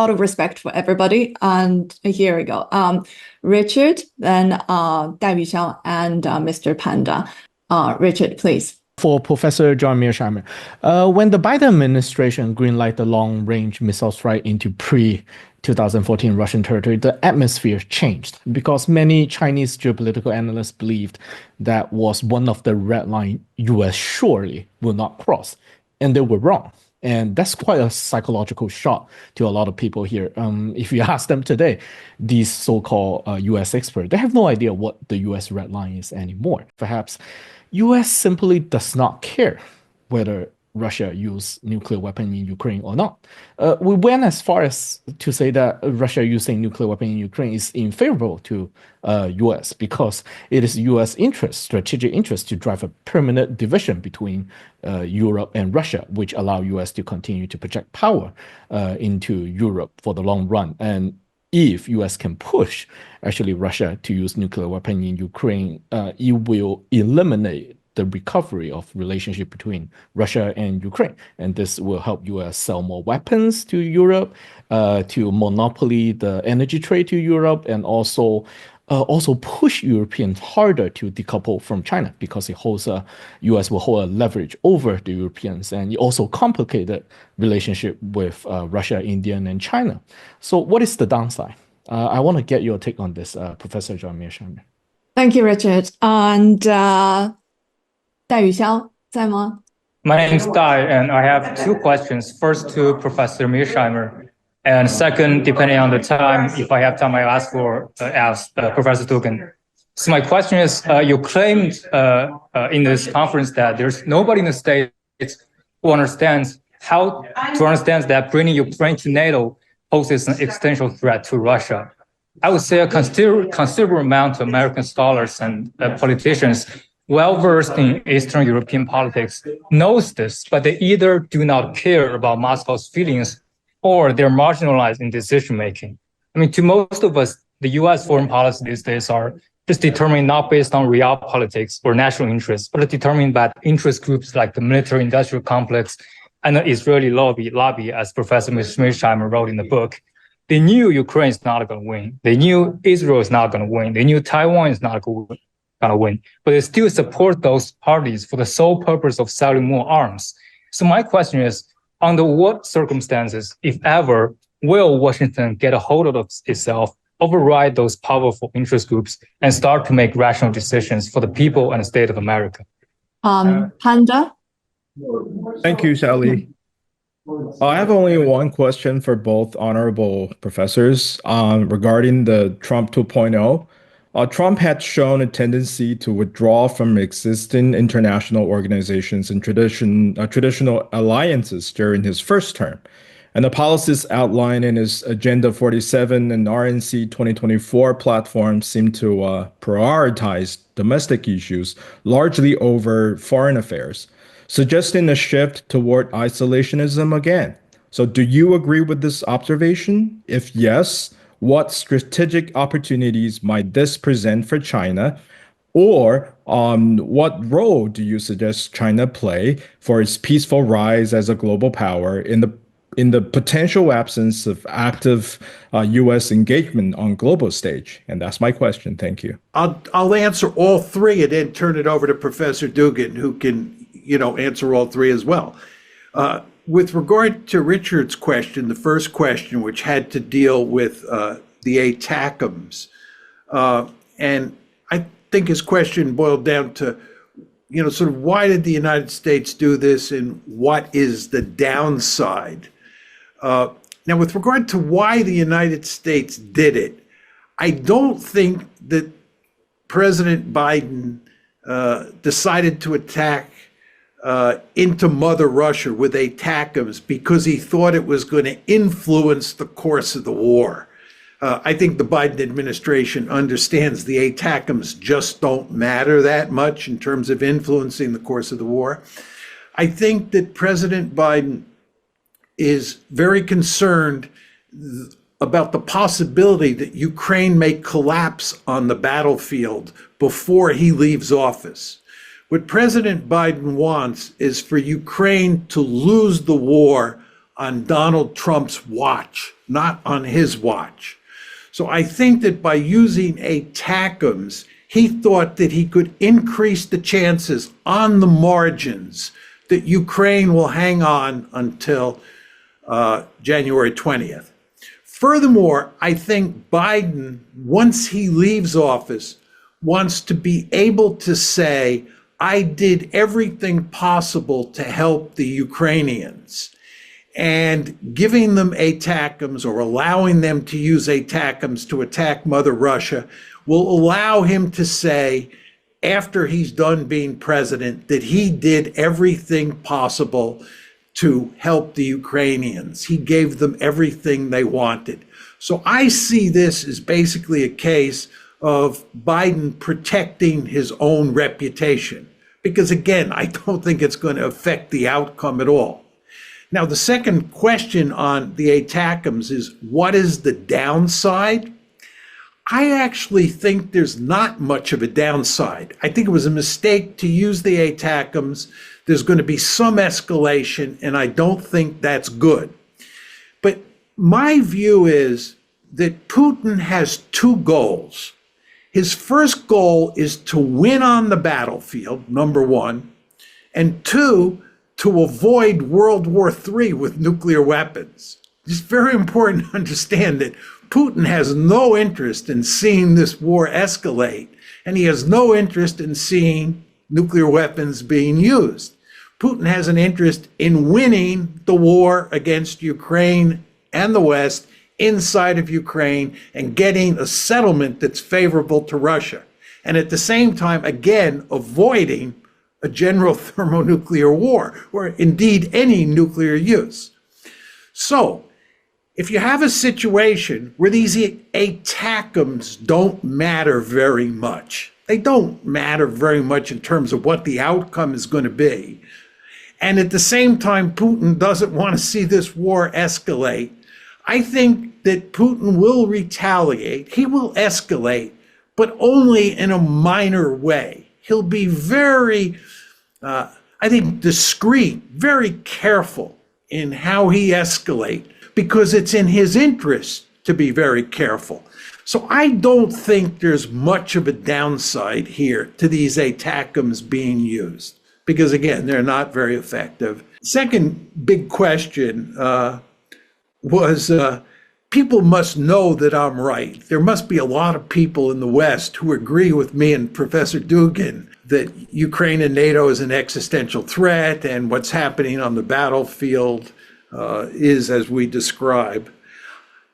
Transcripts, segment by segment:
out of respect for everybody. And here we go. Richard, then 戴宇霄, and Mr. Panda. Richard, please. For Professor John Mearsheimer, when the Biden administration greenlighted the long-range missile strike into pre-2014 Russian territory, the atmosphere changed because many Chinese geopolitical analysts believed that was one of the red lines U.S. surely will not cross, and they were wrong. And that's quite a psychological shock to a lot of people here. If you ask them today, these so-called U.S. experts, they have no idea what the U.S. red line is anymore. Perhaps U.S. simply does not care whether Russia use nuclear weapon in Ukraine or not. We went as far as to say that Russia using nuclear weapon in Ukraine is unfavorable to U.S. because it is U.S. interest, strategic interest, to drive a permanent division between Europe and Russia, which allow U.S. to continue to project power into Europe for the long run. And if U.S. can push actually Russia to use nuclear weapon in Ukraine, it will eliminate the recovery of relationship between Russia and Ukraine. And this will help U.S. sell more weapons to Europe, to monopoly the energy trade to Europe, and also push Europeans harder to decouple from China because it holds U.S. will hold a leverage over the Europeans, and it also complicated relationship with Russia, India, and China. So what is the downside? I want to get your take on this, Professor John Mearsheimer. Thank you, Richard. And 戴宇霄在吗? My name is Dai, and I have two questions. First to Professor Mearsheimer, and second, depending on the time, if I have time, I ask Professor Dugin. So my question is, you claimed in this conference that there's nobody in the States who understands how to understand that bringing Ukraine to NATO poses an existential threat to Russia. I would say a considerable amount of American scholars and politicians well-versed in Eastern European politics knows this, but they either do not care about Moscow's feelings or they're marginalized in decision-making. I mean, to most of us, the U.S. foreign policy these days are just determined not based on real politics or national interests, but determined by interest groups like the military-industrial complex and the Israeli lobby, as Professor Mearsheimer wrote in the book. They knew Ukraine is not going to win. They knew Israel is not going to win. They knew Taiwan is not going to win, but they still support those parties for the sole purpose of selling more arms. So my question is, under what circumstances, if ever, will Washington get a hold of itself, override those powerful interest groups, and start to make rational decisions for the people and the state of America? Panda? Thank you, Sally. I have only one question for both honorable professors regarding the Trump 2.0. Trump had shown a tendency to withdraw from existing international organizations and traditional alliances during his first term. And the policies outlined in his Agenda 47 and RNC 2024 platform seem to prioritize domestic issues largely over foreign affairs, suggesting a shift toward isolationism again. So do you agree with this observation? If yes, what strategic opportunities might this present for China? Or what role do you suggest China play for its peaceful rise as a global power in the potential absence of active U.S. engagement on global stage? And that's my question. Thank you. I'll answer all three and then turn it over to Professor Dugin, who can, answer all three as well. With regard to Richard's question, the first question, which had to deal with the ATACMS, and I think his question boiled down to, sort of why did the United States do this and what is the downside? Now, with regard to why the United States did it, I don't think that President Biden decided to attack into Mother Russia with ATACMS because he thought it was going to influence the course of the war. I think the Biden administration understands the ATACMS just don't matter that much in terms of influencing the course of the war. I think that President Biden is very concerned about the possibility that Ukraine may collapse on the battlefield before he leaves office. What President Biden wants is for Ukraine to lose the war on Donald Trump's watch, not on his watch. So I think that by using ATACMS, he thought that he could increase the chances on the margins that Ukraine will hang on until January 20th. Furthermore, I think Biden, once he leaves office, wants to be able to say, I did everything possible to help the Ukrainians. And giving them ATACMS or allowing them to use ATACMS to attack Mother Russia will allow him to say, after he's done being president, that he did everything possible to help the Ukrainians. He gave them everything they wanted. So I see this as basically a case of Biden protecting his own reputation. Because again, I don't think it's going to affect the outcome at all. Now, the second question on the ATACMS is, what is the downside? I actually think there's not much of a downside. I think it was a mistake to use the ATACMS. There's going to be some escalation, and I don't think that's good. But my view is that Putin has two goals. His first goal is to win on the battlefield, number one, and two, to avoid World War III with nuclear weapons. It's very important to understand that Putin has no interest in seeing this war escalate, and he has no interest in seeing nuclear weapons being used. Putin has an interest in winning the war against Ukraine and the West inside of Ukraine and getting a settlement that's favorable to Russia. And at the same time, again, avoiding a general thermonuclear war, or indeed any nuclear use. So, if you have a situation where these ATACMS don't matter very much, they don't matter very much in terms of what the outcome is going to be, and at the same time, Putin doesn't want to see this war escalate, I think that Putin will retaliate. He will escalate, but only in a minor way. He'll be very, I think, discreet, very careful in how he escalates, because it's in his interest to be very careful. So I don't think there's much of a downside here to these ATACMS being used, because again, they're not very effective. Second big question was people must know that I'm right. There must be a lot of people in the West who agree with me and Professor Dugin that Ukraine and NATO is an existential threat, and what's happening on the battlefield is as we describe.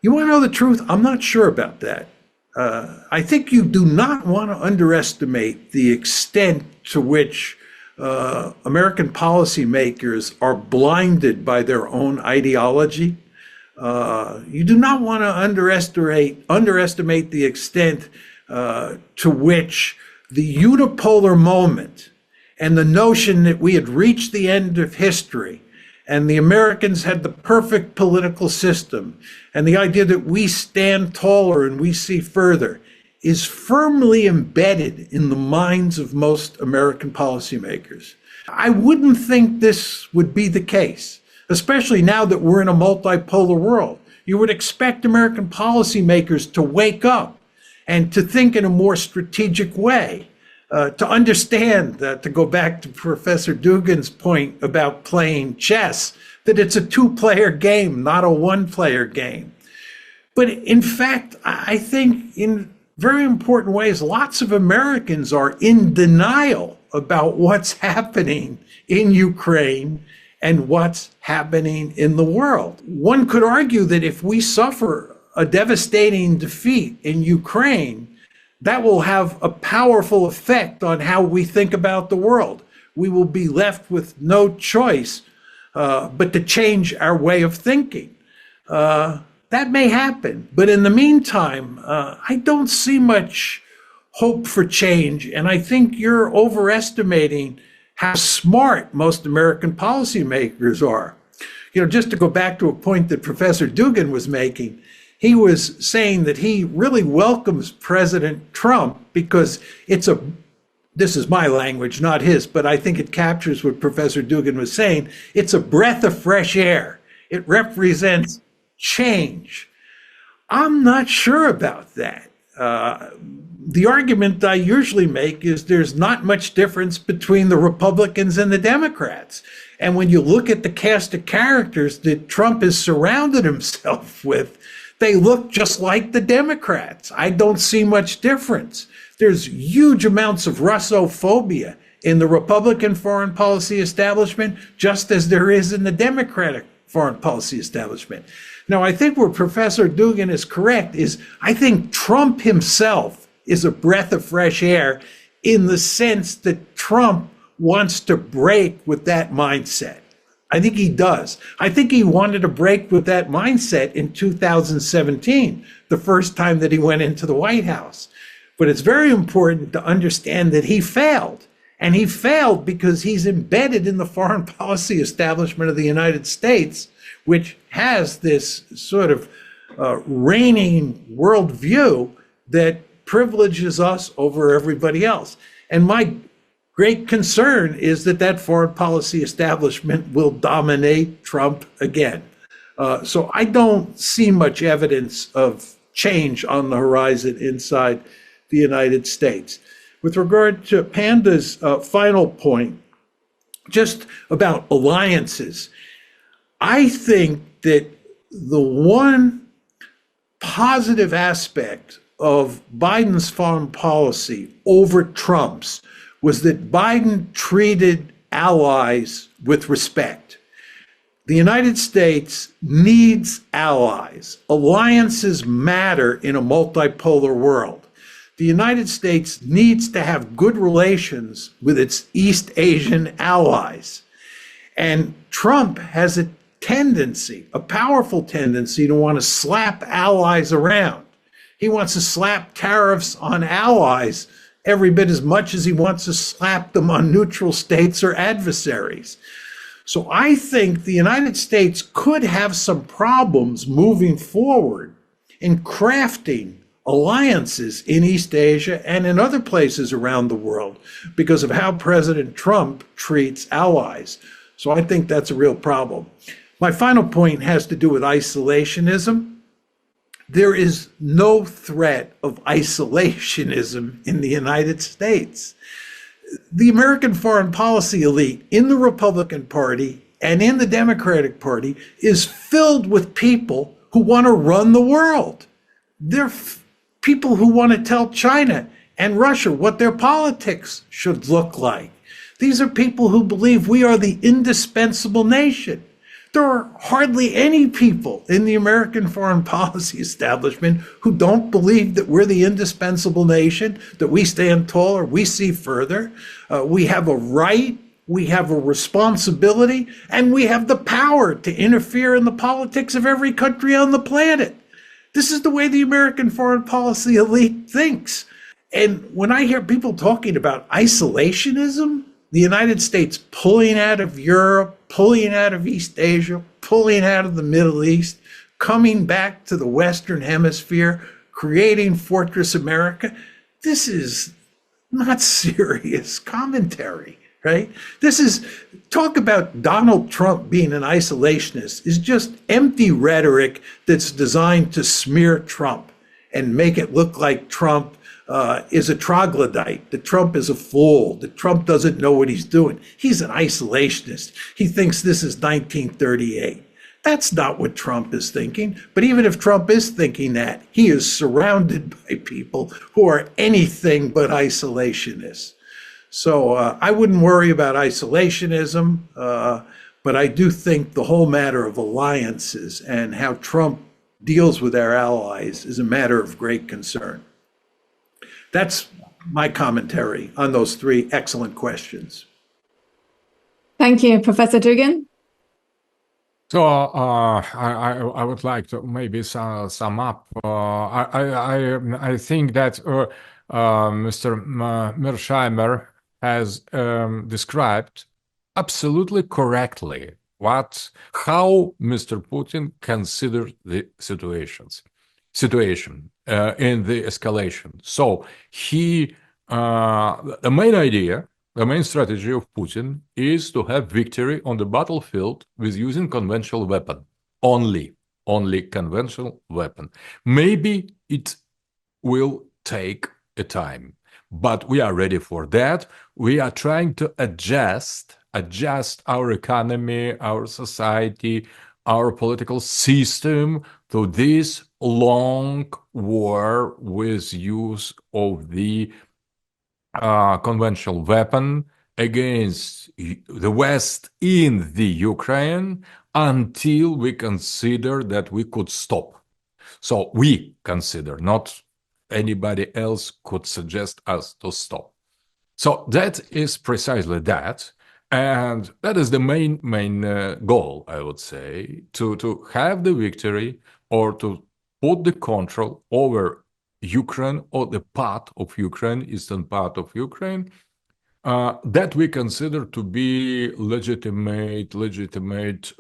You want to know the truth? I'm not sure about that. I think you do not want to underestimate the extent to which American policymakers are blinded by their own ideology. You do not want to underestimate the extent to which the unipolar moment and the notion that we had reached the end of history and the Americans had the perfect political system and the idea that we stand taller and we see further is firmly embedded in the minds of most American policymakers. I wouldn't think this would be the case, especially now that we're in a multipolar world. You would expect American policymakers to wake up and to think in a more strategic way, to understand that, to go back to Professor Dugin's point about playing chess, that it's a two-player game, not a one-player game. But in fact, I think in very important ways, lots of Americans are in denial about what's happening in Ukraine and what's happening in the world. One could argue that if we suffer a devastating defeat in Ukraine, that will have a powerful effect on how we think about the world. We will be left with no choice but to change our way of thinking. That may happen, but in the meantime, I don't see much hope for change, and I think you're overestimating how smart most American policymakers are. You know, just to go back to a point that Professor Dugin was making, he was saying that he really welcomes President Trump because it's a, this is my language, not his, but I think it captures what Professor Dugin was saying. It's a breath of fresh air. It represents change. I'm not sure about that. The argument I usually make is there's not much difference between the Republicans and the Democrats. And when you look at the cast of characters that Trump has surrounded himself with, they look just like the Democrats. I don't see much difference. There's huge amounts of Russophobia in the Republican foreign policy establishment, just as there is in the Democratic foreign policy establishment. Now, I think where Professor Dugin is correct is I think Trump himself is a breath of fresh air in the sense that Trump wants to break with that mindset. I think he does. I think he wanted to break with that mindset in 2017, the first time that he went into the White House. But it's very important to understand that he failed. And he failed because he's embedded in the foreign policy establishment of the United States, which has this sort of reigning worldview that privileges us over everybody else. And my great concern is that that foreign policy establishment will dominate Trump again. So I don't see much evidence of change on the horizon inside the United States. With regard to Panda's final point, just about alliances, I think that the one positive aspect of Biden's foreign policy over Trump's was that Biden treated allies with respect. The United States needs allies. Alliances matter in a multipolar world. The United States needs to have good relations with its East Asian allies. And Trump has a tendency, a powerful tendency, to want to slap allies around. He wants to slap tariffs on allies every bit as much as he wants to slap them on neutral states or adversaries. So I think the United States could have some problems moving forward in crafting alliances in East Asia and in other places around the world because of how President Trump treats allies. So I think that's a real problem. My final point has to do with isolationism. There is no threat of isolationism in the United States. The American foreign policy elite in the Republican Party and in the Democratic Party is filled with people who want to run the world. They're people who want to tell China and Russia what their politics should look like. These are people who believe we are the indispensable nation. There are hardly any people in the American foreign policy establishment who don't believe that we're the indispensable nation, that we stand taller, we see further. We have a right, we have a responsibility, and we have the power to interfere in the politics of every country on the planet. This is the way the American foreign policy elite thinks. And when I hear people talking about isolationism, the United States pulling out of Europe, pulling out of East Asia, pulling out of the Middle East, coming back to the Western Hemisphere, creating Fortress America, this is not serious commentary, right? This is, talk about Donald Trump being an isolationist is just empty rhetoric that's designed to smear Trump and make it look like Trump is a troglodyte, that Trump is a fool, that Trump doesn't know what he's doing. He's an isolationist. He thinks this is 1938. That's not what Trump is thinking. But even if Trump is thinking that, he is surrounded by people who are anything but isolationists. So I wouldn't worry about isolationism, but I do think the whole matter of alliances and how Trump deals with our allies is a matter of great concern. That's my commentary on those three excellent questions. Thank you, Professor Dugin. So I would like to maybe sum up. I think that Mr. Mearsheimer has described absolutely correctly how Mr. Putin considered the situation in the escalation. So the main idea, the main strategy of Putin is to have victory on the battlefield with using conventional weapon. only conventional weapon. Maybe it will take a time, but we are ready for that. We are trying to adjust our economy, our society, our political system to this long war with use of the conventional weapon against the West in the Ukraine until we consider that we could stop. So we consider, not anybody else could suggest us to stop. So that is precisely that. And that is the main goal, I would say, to have the victory or to put the control over Ukraine or the part of Ukraine, eastern part of Ukraine, that we consider to be legitimate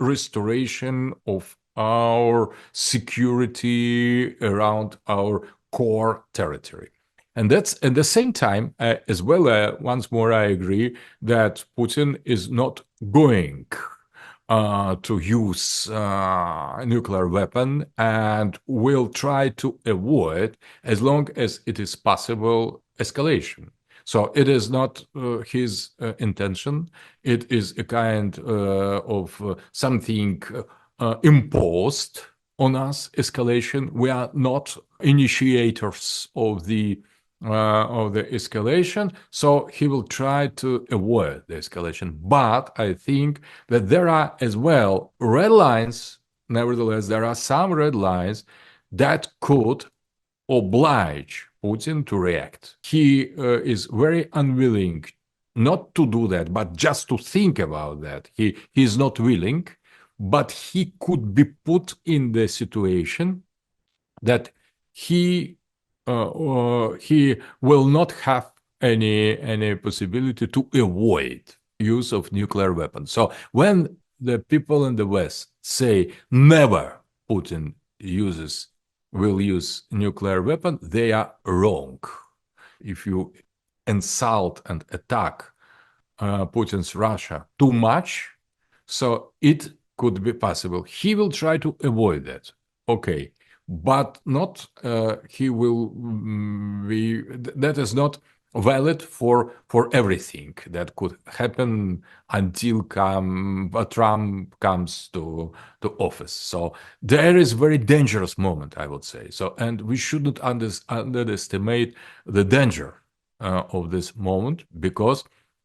restoration of our security around our core territory. And that's at the same time, as well, once more, I agree that Putin is not going to use a nuclear weapon and will try to avoid, as long as it is possible, escalation. So it is not his intention. It is a kind of something imposed on us, escalation. We are not initiators of the escalation, so he will try to avoid the escalation. But I think that there are as well red lines. Nevertheless, there are some red lines that could oblige Putin to react. He is very unwilling not to do that, but just to think about that. He is not willing, but he could be put in the situation that he will not have any possibility to avoid use of nuclear weapons. So when the people in the West say never Putin will use nuclear weapon, they are wrong. If you insult and attack Putin's Russia too much, so it could be possible. He will try to avoid that. Okay. But not he will be, that is not valid for everything that could happen until Trump comes to office. So there is very dangerous moment, I would say. So, and we shouldn't underestimate the danger of this moment, because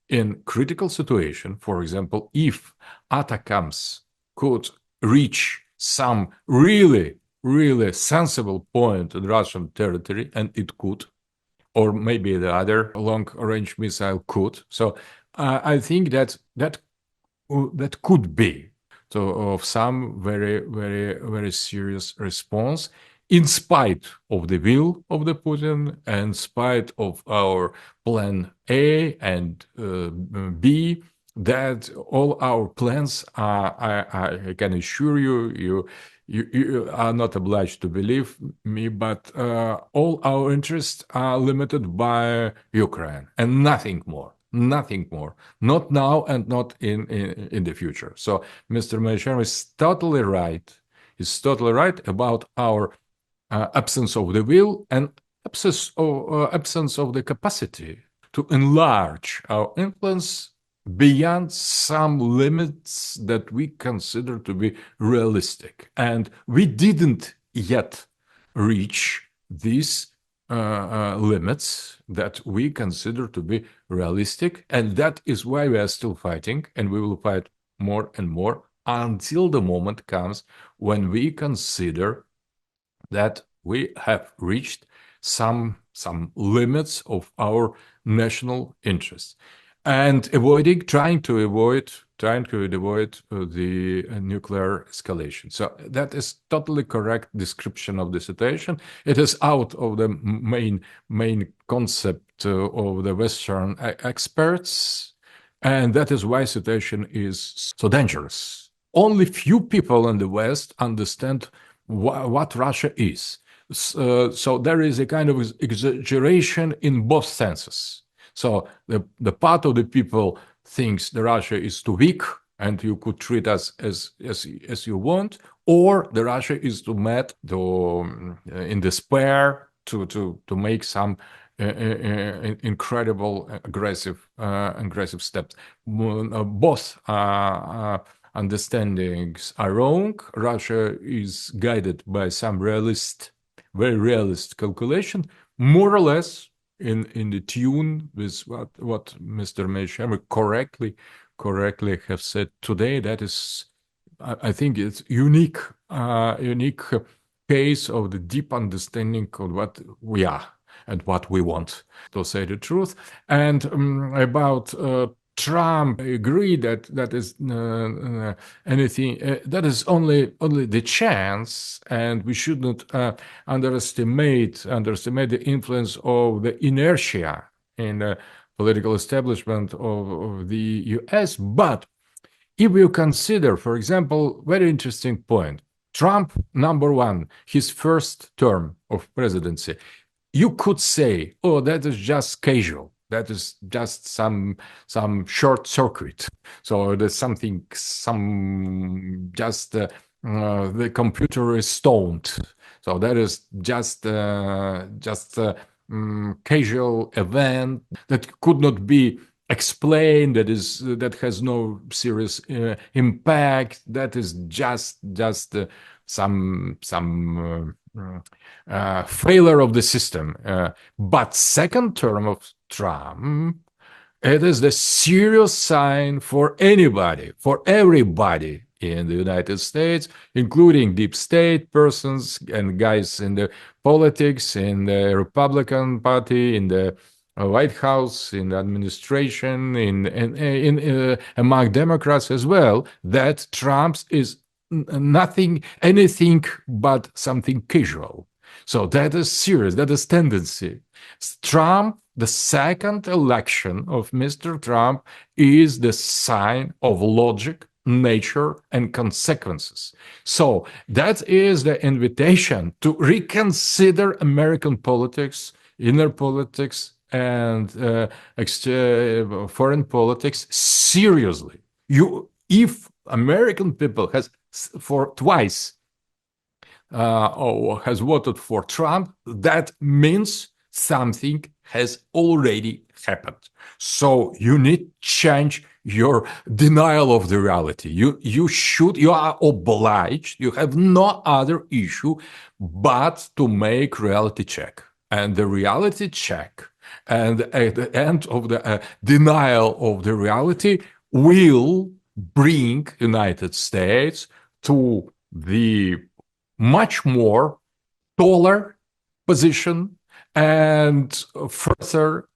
in critical situation, for example, if ATACMS could reach some really sensible point in Russian territory, and it could, or maybe the other long-range missile could. So I think that could be of some very serious response, in spite of the will of the Putin, and in spite of our plan A and B. That all our plans are, I can assure you are not obliged to believe me, but all our interests are limited by Ukraine and nothing more. Not now and not in the future. So Mr. Mearsheimer is totally right. He's totally right about our absence of the will and absence of the capacity to enlarge our influence beyond some limits that we consider to be realistic. And we didn't yet reach these limits that we consider to be realistic. And that is why we are still fighting, and we will fight more and more until the moment comes when we consider that we have reached some limits of our national interests. And trying to avoid the nuclear escalation. So that is totally correct description of the situation. It is out of the main concept of the Western experts, and that is why situation is so dangerous. Only few people in the West understand what Russia is. So there is a kind of exaggeration in both senses. So the part of the people thinks the Russia is too weak and you could treat us as you want, or the Russia is to met to in despair to make some incredible aggressive steps. Both understandings are wrong. Russia is guided by some very realist calculation, more or less in the tune with what Mr. Mearsheimer correctly have said today. That is, I think it's unique case of the deep understanding of what we are and what we want, to say the truth. And about Trump, I agree that is anything that is only the chance, and we should not underestimate the influence of the inertia in the political establishment of the U.S. But if you consider, for example, very interesting point, Trump, number one, his first term of presidency, you could say, oh, that is just casual. That is just some short circuit. So there's something, the computer is stoned. So that is just a casual event that could not be explained, that has no serious impact. That is just some failure of the system. But second term of Trump, it is the serious sign for anybody, for everybody in the United States, including deep state persons and guys in the politics, in the Republican Party, in the White House, in the administration, in among Democrats as well, that Trump is anything but something casual. So that is serious, that is tendency. Trump, the second election of Mr. Trump is the sign of logic, nature, and consequences. So that is the invitation to reconsider American politics, inner politics, and foreign politics seriously. If American people has voted for Trump, that means something has already happened. So you need to change your denial of the reality. You are obliged, you have no other issue but to make reality check. And the reality check, and at the end of the denial of the reality, will bring United States to the much more taller position and further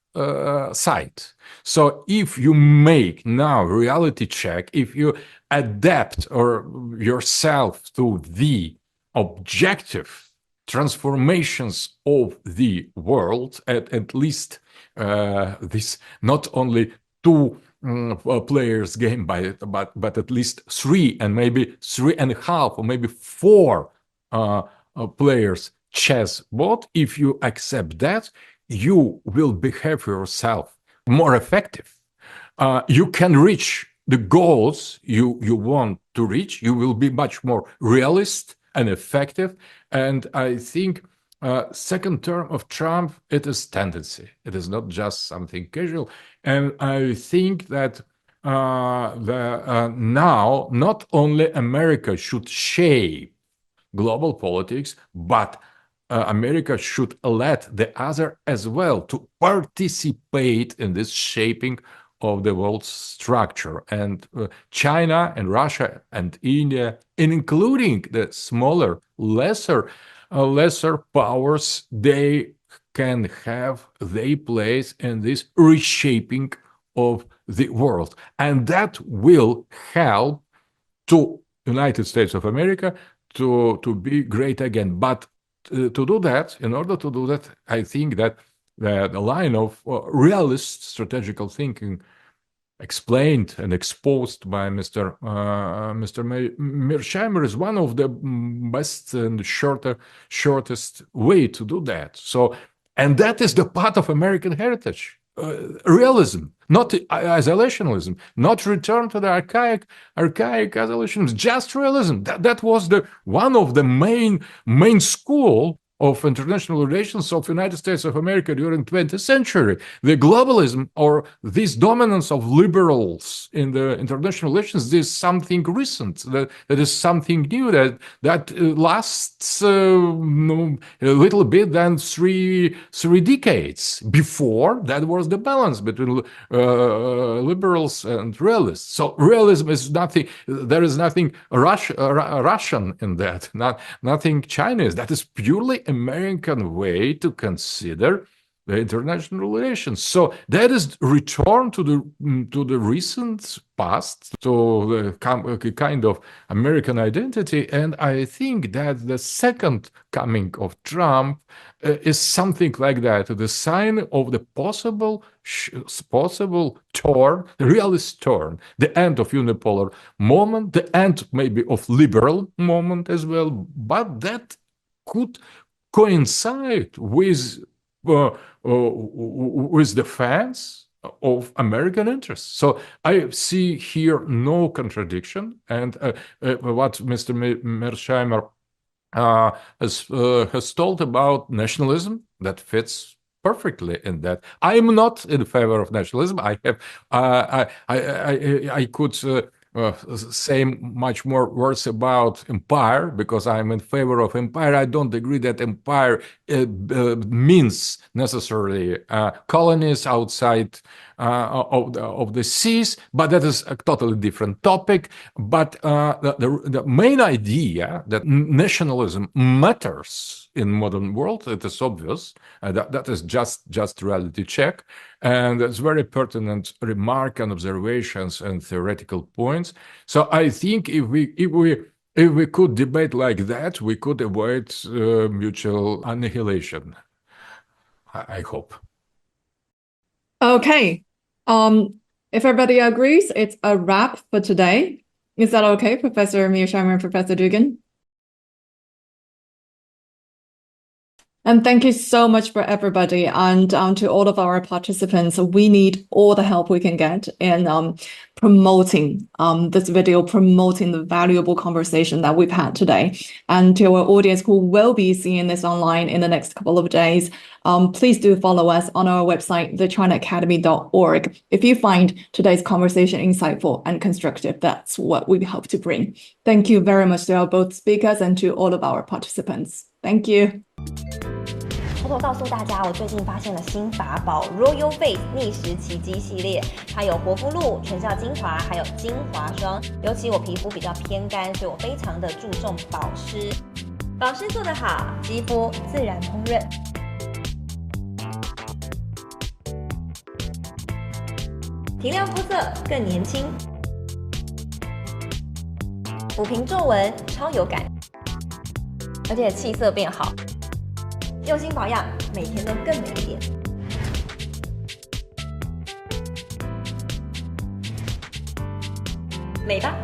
side. So if you make now reality check, if you adapt yourself to the objective transformations of the world, at least this not only two players game, but at least three, and maybe 3.5, or maybe 4 players chess board. If you accept that, you will behave yourself more effective. You can reach the goals you want to reach. You will be much more realist and effective. And I think second term of Trump, it is tendency. It is not just something casual. And I think that now not only America should shape global politics, but America should let the other as well to participate in this shaping of the world structure. And China and Russia and India, including the smaller, lesser powers, they can have their place in this reshaping of the world. And that will help to United States of America to be great again. But in order to do that, I think that the line of realist strategical thinking explained and exposed by Mr. Mearsheimer is one of the best and shortest way to do that. So, and that is the part of American heritage. realism, not isolationism, not return to the archaic isolationism, just realism. That was one of the main school of international relations of United States of America during 20th century. The globalism, or this dominance of liberals in the international relations, is something recent. That is something new that lasts a little bit than three decades. Before, that was the balance between liberals and realists. So realism is nothing. There is nothing Russian in that. Nothing Chinese. That is purely American way to consider the international relations. So that is return to the recent past, to the kind of American identity. And I think that the second coming of Trump is something like that, the sign of the possible turn, the realist turn, the end of unipolar moment, the end maybe of liberal moment as well, but that could coincide with the fans of American interests. So I see here no contradiction, and what Mr. Mearsheimer has told about nationalism, that fits perfectly in that. I'm not in favor of nationalism. I could say much more words about empire, because I'm in favor of empire. I don't agree that empire means necessarily colonies outside of the seas, but that is a totally different topic. But the main idea that nationalism matters in modern world, it is obvious. That is just reality check, and it's very pertinent remark and observations and theoretical points. So I think if we could debate like that, we could avoid mutual annihilation. I hope. Okay. If everybody agrees, it's a wrap for today. Is that okay, Professor Mearsheimer and Professor Dugin? And thank you so much for everybody, and to all of our participants. We need all the help we can get in promoting this video, promoting the valuable conversation that we've had today. And to our audience who will be seeing this online in the next couple of days, please do follow us on our website, thechinaacademy.org. If you find today's conversation insightful and constructive, that's what we hope to bring. Thank you very much to our both speakers and to all of our participants. Thank you. 偷偷告诉大家，我最近发现了新法宝 Royal Face 逆时奇迹系列，它有活肤露、全效精华，还有精华霜。尤其我皮肤比较偏干，所以我非常的注重保湿。保湿做得好，肌肤自然烹润。提亮肤色更年轻，抚平皱纹超有感，而且气色变好。 用心保养，每天都更美一点。美吧。